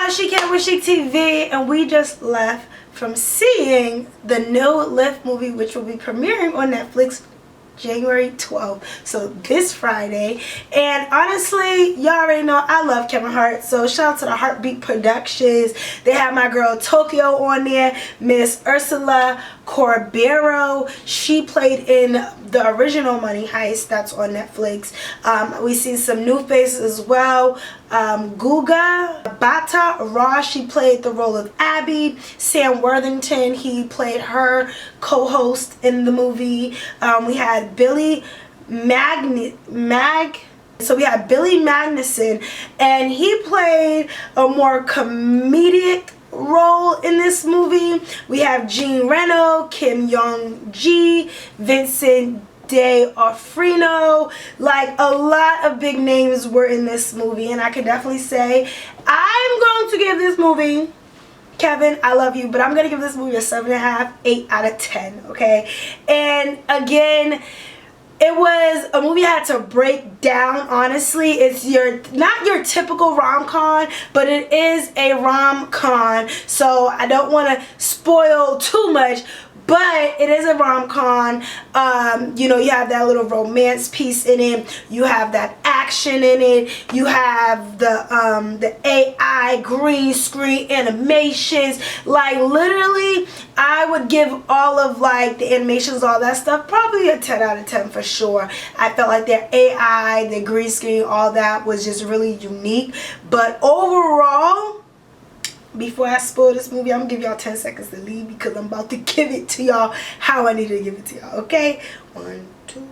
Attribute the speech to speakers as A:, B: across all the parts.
A: Atlanta Sheek Tv, and we just left from seeing the new Lift movie, which will be premiering on Netflix January 12th, so this Friday. And honestly, y'all already know I love Kevin Hart, so shout out to the Heartbeat Productions. They have my girl Tokyo on there, Miss Ursula Corbero. She played in the original Money Heist that's on Netflix. We see some new faces as well. Guga Bata Raw, she played the role of Abby. Sam Worthington, he played her co-host in the movie. We had Billy Magnuson, and he played a more comedic role in this movie. We have Jean Reno, Kim Young-ji, Vincent D'Onofrio. Like, a lot of big names were in this movie, and I can definitely say I'm going to give this movie, Kevin, I love you, but I'm gonna give this movie a 7.5, 8 out of 10. Okay, and again, it was a movie I had to break down. Honestly, it's not your typical rom-com, but it is a rom-com, so I don't want to spoil too much. But it is a rom-com. You know, you have that little romance piece in it. You have that action in it. You have the AI green screen animations. Like, literally, I would give all of, like, the animations, all that stuff, probably a 10 out of 10 for sure. I felt like their AI, the green screen, all that was just really unique. But overall, before I spoil this movie, I'm gonna give y'all 10 seconds to leave, because I'm about to give it to y'all how I need to give it to y'all. Okay, 1, 2, 3,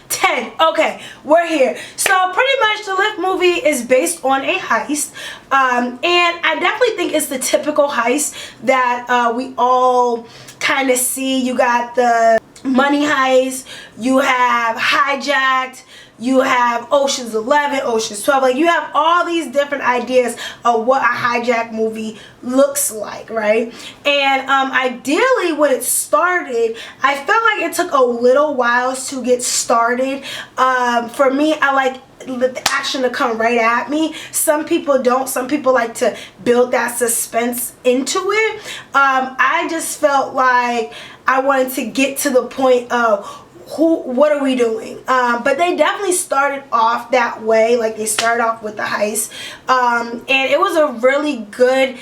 A: 10. Okay, we're here. So pretty much the Lift movie is based on a heist, and I definitely think it's the typical heist that we all kind of see. You got the Money Heist, you have Hijacked, you have Ocean's 11, Ocean's 12. Like, you have all these different ideas of what a hijack movie looks like, right? And ideally, when it started, I felt like it took a little while to get started. For me, I like the action to come right at me. Some people don't. Some people like to build that suspense into it. I just felt like I wanted to get to the point of what are we doing? But they definitely started off that way. Like, they started off with the heist, and it was a really good,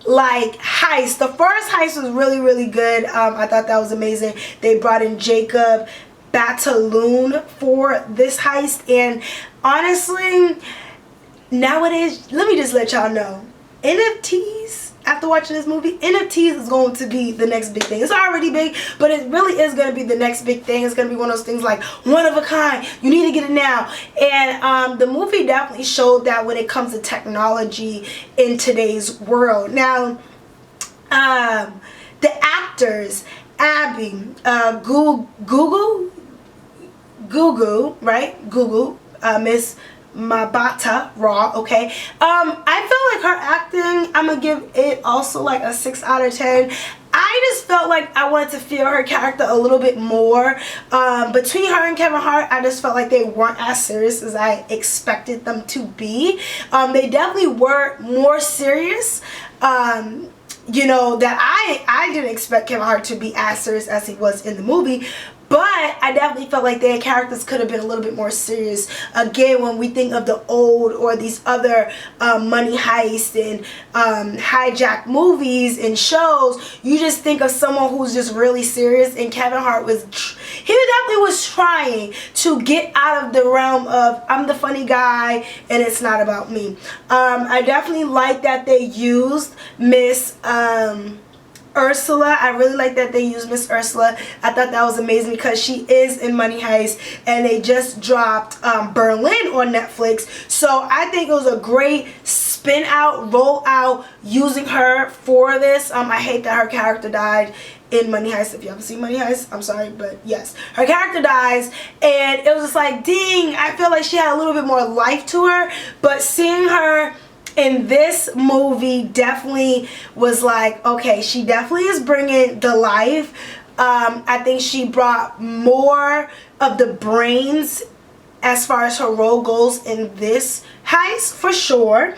A: like, heist. The first heist was really good. I thought that was amazing. They brought in Jacob Batalon for this heist, and honestly, nowadays, let me just let y'all know, NFTs, after watching this movie, NFTs is going to be the next big thing. It's already big, but it really is going to be the next big thing. It's going to be one of those things like one of a kind. You need to get it now. And the movie definitely showed that when it comes to technology in today's world. Now, the actors, Abby, Gugu, right? Gugu, Miss Mabata Raw, okay. I felt like her acting, I'm gonna give it also like a 6 out of 10. I just felt like I wanted to feel her character a little bit more. Between her and Kevin Hart, I just felt like they weren't as serious as I expected them to be. They definitely were more serious. You know, that I didn't expect Kevin Hart to be as serious as he was in the movie. But I definitely felt like their characters could have been a little bit more serious. Again, when we think of the old or these other Money Heist and hijack movies and shows, you just think of someone who's just really serious. And Kevin Hart he definitely was trying to get out of the realm of I'm the funny guy and it's not about me. I definitely like that they used Miss Ursula. I really like that they used Miss Ursula. I thought that was amazing because she is in Money Heist, and they just dropped Berlin on Netflix. So I think it was a great spin out, roll out, using her for this. I hate that her character died in Money Heist. If you haven't seen Money Heist, I'm sorry, but yes, her character dies, and it was just like, dang, I feel like she had a little bit more life to her. But seeing her in this movie definitely was like, okay, she definitely is bringing the life. I think she brought more of the brains as far as her role goes in this heist, for sure.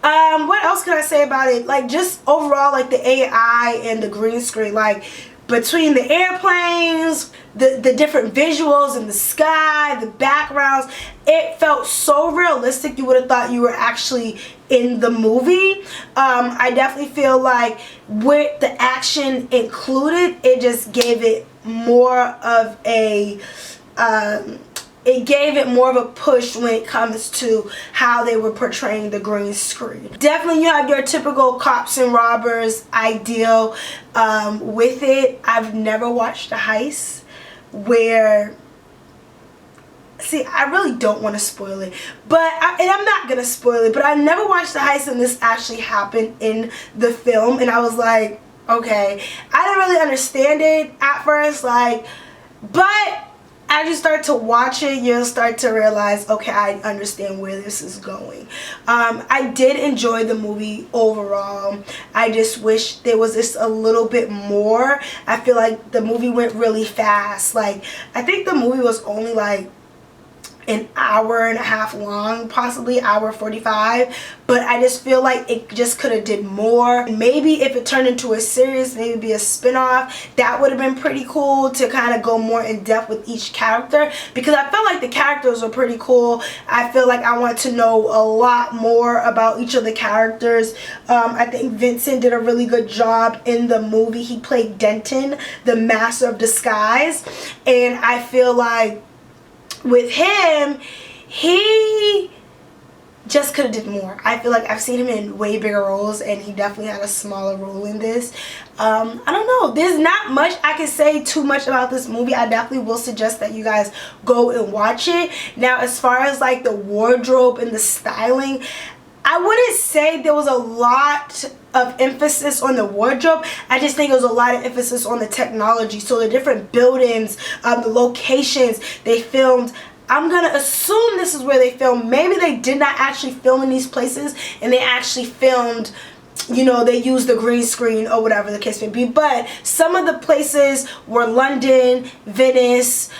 A: What else can I say about it? Like, just overall, like, the AI and the green screen, like, between the airplanes, the different visuals in the sky, the backgrounds, it felt so realistic you would have thought you were actually in the movie. I definitely feel like with the action included, it just gave it more of a push when it comes to how they were portraying the green screen. Definitely you have your typical cops and robbers ideal with it. I've never watched a heist where, see, I really don't want to spoil it, but and I'm not gonna spoil it, but I never watched the heist and this actually happened in the film, and I was like, okay, I didn't really understand it at first, like, but as you start to watch it, you'll start to realize, okay, I understand where this is going. I did enjoy the movie overall. I just wish there was just a little bit more. I feel like the movie went really fast. Like, I think the movie was only like an hour and a half long, possibly hour 45, but I just feel like it just could have did more. Maybe if it turned into a series, maybe be a spin-off, that would have been pretty cool to kind of go more in depth with each character, because I felt like the characters were pretty cool. I feel like I want to know a lot more about each of the characters. I think Vincent did a really good job in the movie. He played Denton, the master of disguise, and I feel like with him, he just could have did more. I feel like I've seen him in way bigger roles, and he definitely had a smaller role in this. I don't know. There's not much I can say too much about this movie. I definitely will suggest that you guys go and watch it. Now, as far as like the wardrobe and the styling, I wouldn't say there was a lot of emphasis on the wardrobe. I just think it was a lot of emphasis on the technology. So the different buildings, the locations they filmed, I'm gonna assume this is where they filmed. Maybe they did not actually film in these places and they actually filmed, you know, they used the green screen or whatever the case may be. But some of the places were London, Venice,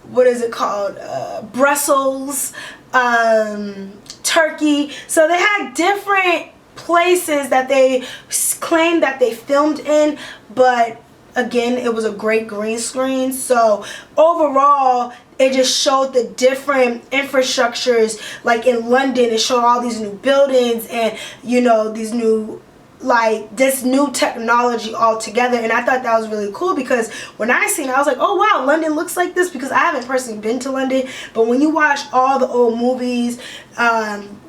A: what is it called, Brussels, Turkey. So they had different places that they claimed that they filmed in, but again, it was a great green screen. So overall, it just showed the different infrastructures. Like in London, it showed all these new buildings and, you know, these new, like, this new technology altogether. And I thought that was really cool, because when I seen it, I was like, oh wow, London looks like this, because I haven't personally been to London. But when you watch all the old movies,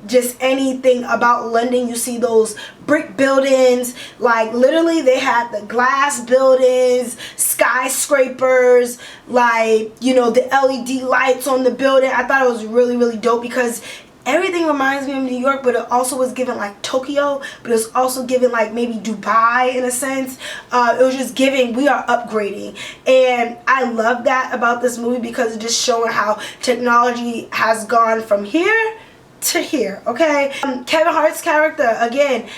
A: just anything about London, you see those brick buildings. Like, literally they had the glass buildings, skyscrapers, like, you know, the LED lights on the building. I thought it was really, really dope, because everything reminds me of New York, but it also was given like Tokyo, but it was also given like maybe Dubai in a sense. It was just giving, we are upgrading. And I love that about this movie, because it just showing how technology has gone from here to here, okay? Kevin Hart's character, again,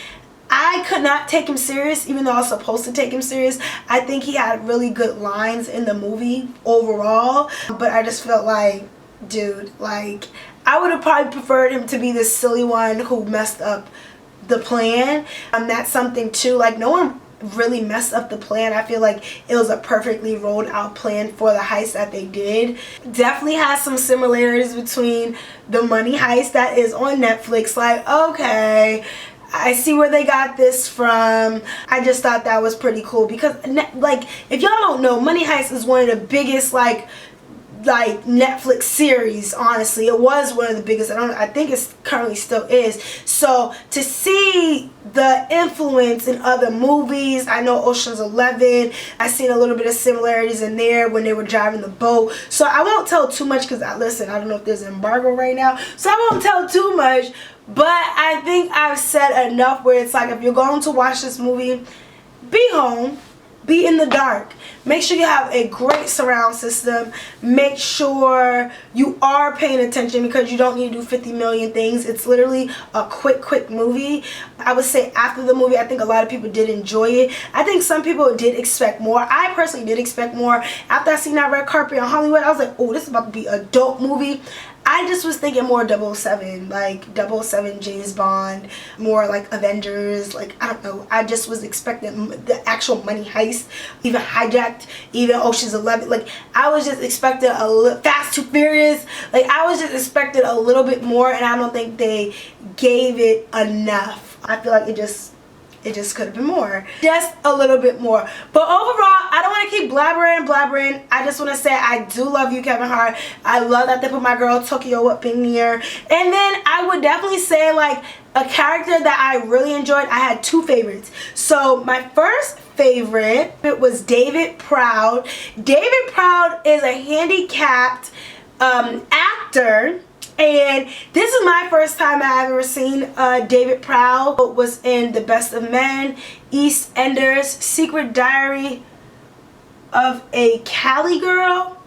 A: I could not take him serious, even though I was supposed to take him serious. I think he had really good lines in the movie overall, but I just felt like, dude, like, I would have probably preferred him to be the silly one who messed up the plan. That's something too, like, no one really messed up the plan. I feel like it was a perfectly rolled out plan for the heist that they did. Definitely has some similarities between the Money Heist that is on Netflix. Like, okay, I see where they got this from. I just thought that was pretty cool, because like, if y'all don't know, Money Heist is one of the biggest like Netflix series. Honestly, it was one of the biggest. I think it currently still is. So to see the influence in other movies, I know Ocean's 11, I seen a little bit of similarities in there when they were driving the boat. So I won't tell too much, because listen, I don't know if there's an embargo right now, so I won't tell too much. But I think I've said enough where it's like, if you're going to watch this movie, be home, be in the dark. Make sure you have a great surround system. Make sure you are paying attention, because you don't need to do 50 million things. It's literally a quick movie. I would say after the movie, I think a lot of people did enjoy it. I think some people did expect more. I personally did expect more. After I seen that red carpet in Hollywood, I was like, oh, this is about to be a dope movie. I just was thinking more 007, like 007 James Bond, more like Avengers, like, I don't know. I just was expecting the actual money heist, even Hijacked, even Ocean's 11. Like, I was just expecting a little Fast 2 Furious. Like, I was just expecting a little bit more, and I don't think they gave it enough. I feel like it just could have been more. Just a little bit more. But overall, I don't want to keep blabbering. I just want to say I do love you, Kevin Hart. I love that they put my girl Tokyo up in here. And then I would definitely say, like, a character that I really enjoyed, I had two favorites. So my first favorite, it was David Proud. David Proud is a handicapped actor. And this is my first time I've ever seen David Proud. It was in The Best of Men, EastEnders, Secret Diary of a Cali Girl,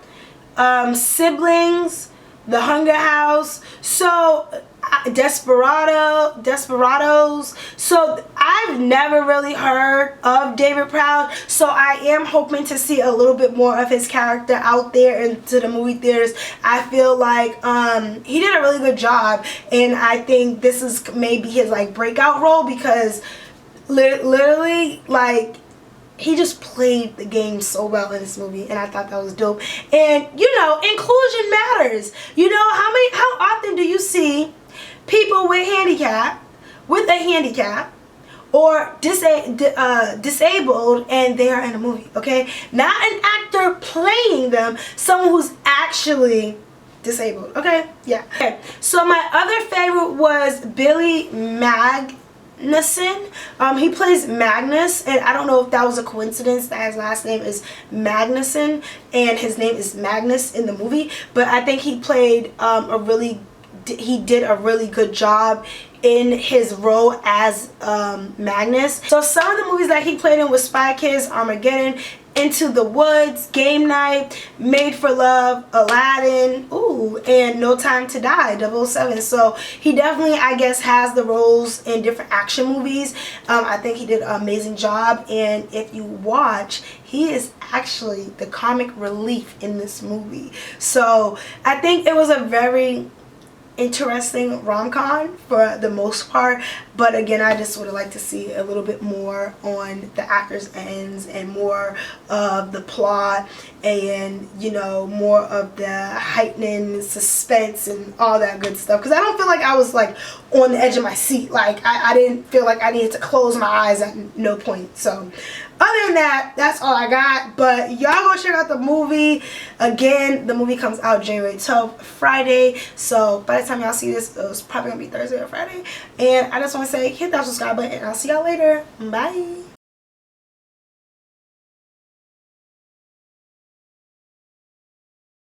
A: Siblings, The Hunger House, so Desperados. So I've never really heard of David Proud, so I am hoping to see a little bit more of his character out there into the movie theaters. I feel like he did a really good job, and I think this is maybe his like breakout role, because literally, like, he just played the game so well in this movie, and I thought that was dope. And you know, inclusion matters. You know, how often do you see people with a handicap or disabled, and they are in a movie? Okay, not an actor playing them, someone who's actually disabled. Okay, yeah. Okay, so my other favorite was Billy Magnuson. He plays Magnus, and I don't know if that was a coincidence that his last name is Magnuson and his name is Magnus in the movie, but I think he played he did a really good job in his role as Magnus. So some of the movies that he played in was Spy Kids, Armageddon, Into the Woods, Game Night, Made for Love, Aladdin, ooh, and No Time to Die, 007. So he definitely, I guess, has the roles in different action movies. I think he did an amazing job, and if you watch, he is actually the comic relief in this movie. So I think it was a very interesting rom-com for the most part, but again, I just would have liked to see a little bit more on the actors' ends and more of the plot, and you know, more of the heightening suspense and all that good stuff, because I don't feel like I was like on the edge of my seat. Like I didn't feel like I needed to close my eyes at no point. So other than that, that's all I got. But y'all go check out the movie. Again, the movie comes out January 12th, Friday. So by the time y'all see this, it's probably gonna be Thursday or Friday. And I just want to say, hit that subscribe button, and I'll see y'all later. Bye.